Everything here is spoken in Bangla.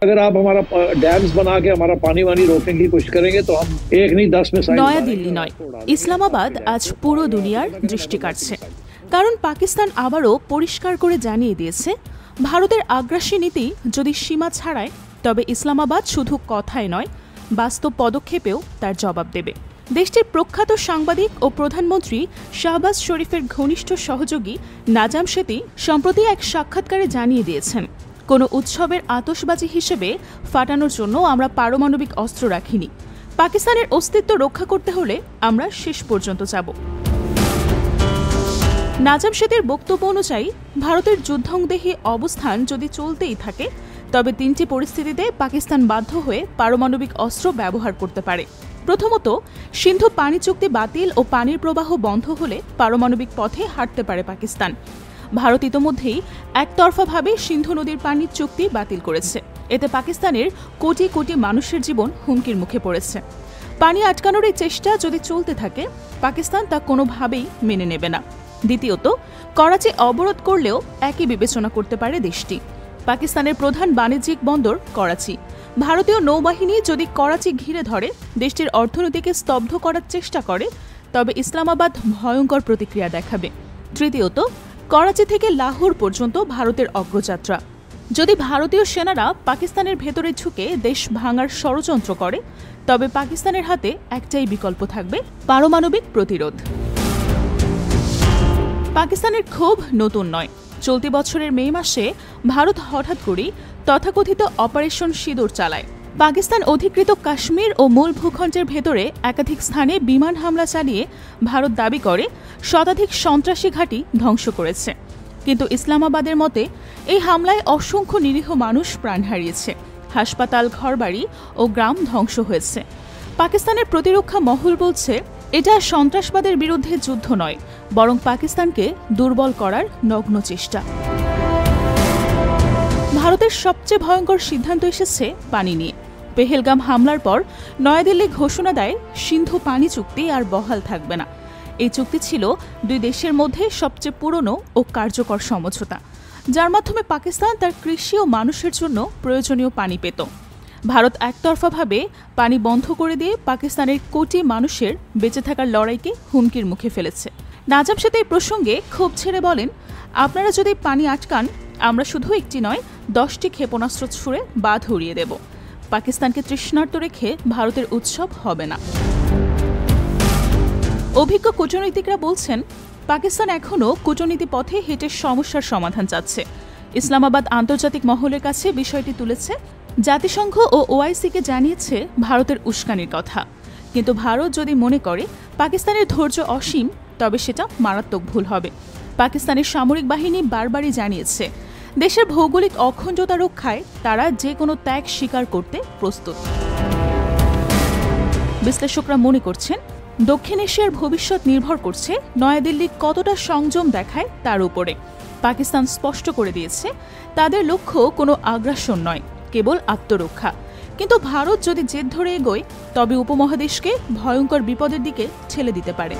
अगर आप हमारा डैम्स बना के हमारा पानी वानी रोकने की कोशिश करेंगे तो हम एक नहीं 10 में নয়াদিল্লি নয়, ইসলামাবাদ আজ পুরো দুনিয়ার দৃষ্টি কাটছে। কারণ পাকিস্তান আবারও পরিষ্কার করে জানিয়ে দিয়েছে, ভারতের আগ্রাসী নীতি যদি সীমা ছাড়ায় তবে ইসলামাবাদ শুধু কথায় নয়, বাস্তব পদক্ষেপেও তার জবাব দেবে। দেশটির প্রখ্যাত সাংবাদিক ও প্রধানমন্ত্রী শাহবাজ শরীফের ঘনিষ্ঠ সহযোগী নাজাম সেতি সম্প্রতি এক সাক্ষাৎকারে জানিয়ে দিয়েছেন, কোনো উৎসবের আতশবাজি হিসেবে ফাটানোর জন্য আমরা পারমাণবিক অস্ত্র রাখিনি। পাকিস্তানের অস্তিত্ব রক্ষা করতে হলে আমরা শেষ পর্যন্ত যাব। নাজাম সেতির বক্তব্য অনুযায়ী ভারতের যুদ্ধংদেহী অবস্থান যদি চলতেই থাকে তবে তিনটি পরিস্থিতিতে পাকিস্তান বাধ্য হয়ে পারমাণবিক অস্ত্র ব্যবহার করতে পারে। প্রথমত, সিন্ধু পানি চুক্তি বাতিল ও পানির প্রবাহ বন্ধ হলে পারমাণবিক পথে হাঁটতে পারে পাকিস্তান। ভারত ইতোমধ্যেই একতরফাভাবে সিন্ধু নদীর পানির চুক্তি বাতিল করেছে। এতে পাকিস্তানের কোটি কোটি মানুষের জীবন হুমকির মুখে পড়েছে। পানি আটকানোর এই চেষ্টা যদি চলতে থাকে, পাকিস্তান তা কোনোভাবেই মেনে নেবে না। দ্বিতীয়ত, করাচি অবরোধ করলেও একই বিবেচনা করতে পারে দেশটি। পাকিস্তানের প্রধান বাণিজ্যিক বন্দর করাচি। ভারতীয় নৌবাহিনী যদি করাচি ঘিরে ধরে দেশটির অর্থনীতিকে স্তব্ধ করার চেষ্টা করে তবে ইসলামাবাদ ভয়ঙ্কর প্রতিক্রিয়া দেখাবে। তৃতীয়ত, করাচি থেকে লাহোর পর্যন্ত ভারতের অগ্রযাত্রা। যদি ভারতীয় সেনারা পাকিস্তানের ভেতরে ঢুকে দেশ ভাঙার ষড়যন্ত্র করে তবে পাকিস্তানের হাতে একটাই বিকল্প থাকবে, পারমাণবিক প্রতিরোধ। পাকিস্তানের ক্ষোভ নতুন নয়। চলতি বছরের মে মাসে ভারত হঠাৎ করেই তথাকথিত অপারেশন সিঁদুর চালায়। পাকিস্তান অধিকৃত কাশ্মীর ও মূল ভূখণ্ডের ভেতরে একাধিক স্থানে বিমান হামলা চালিয়ে ভারত দাবি করে শতাধিক সন্ত্রাসী ঘাঁটি ধ্বংস করেছে। কিন্তু ইসলামাবাদের মতে এই হামলায় অসংখ্য নিরীহ মানুষ প্রাণ হারিয়েছে, হাসপাতাল, ঘরবাড়ি ও গ্রাম ধ্বংস হয়েছে। পাকিস্তানের প্রতিরক্ষা মহল বলছে, এটা সন্ত্রাসবাদের বিরুদ্ধে যুদ্ধ নয়, বরং পাকিস্তানকে দুর্বল করার নগ্ন চেষ্টা। ভারতের সবচেয়ে ভয়ঙ্কর সিদ্ধান্ত এসেছে পানি নিয়ে। পেহেলগাম হামলার পর নয়াদিল্লি ঘোষণা দেয় সিন্ধু পানি চুক্তি আর বহাল থাকবে না। এই চুক্তি ছিল দুই দেশের মধ্যে সবচেয়ে পুরনো ও কার্যকর সমঝোতা, যার মাধ্যমে পাকিস্তান তার কৃষি ও মানুষের জন্য প্রয়োজনীয় পানি পেত। ভারত একতরফাভাবে পানি বন্ধ করে দিয়ে পাকিস্তানের কোটি মানুষের বেঁচে থাকার লড়াইকে হুমকির মুখে ফেলেছে। নাজাম সেতি এই প্রসঙ্গে ক্ষোভ ছেড়ে বলেন, আপনারা যদি পানি আটকান আমরা শুধু একটি নয় 10টি ক্ষেপণাস্ত্র ছুড়ে বাঁধ উড়িয়ে দেব। পাকিস্তানকে তৃষ্ণার্ত রেখে ভারতের উৎসব হবে না। অভিজ্ঞ কূটনীতিকরা বলছেন, পাকিস্তান এখনও কূটনীতি পথে হেঁটে সমস্যার সমাধান চাচ্ছে। ইসলামাবাদ আন্তর্জাতিক মহলের কাছে বিষয়টি তুলেছে, জাতিসংঘ ও ওআইসিকে জানিয়েছে ভারতের উস্কানির কথা। কিন্তু ভারত যদি মনে করে পাকিস্তানের ধৈর্য অসীম তবে সেটা মারাত্মক ভুল হবে। পাকিস্তানের সামরিক বাহিনী বারবারই জানিয়েছে, দেশের ভৌগোলিক অখণ্ডতা রক্ষায় তারা যে কোনো ত্যাগ স্বীকার করতে প্রস্তুত। বিশ্লেষকরা মনে করছেন, দক্ষিণ এশিয়ার ভবিষ্যৎ নির্ভর করছে নয়াদিল্লি কতটা সংযম দেখায় তার উপরে। পাকিস্তান স্পষ্ট করে দিয়েছে, তাদের লক্ষ্য কোনো আগ্রাসন নয়, কেবল আত্মরক্ষা। কিন্তু ভারত যদি জেদ ধরে এগোয় তবে উপমহাদেশকে ভয়ঙ্কর বিপদের দিকে ঠেলে দিতে পারে।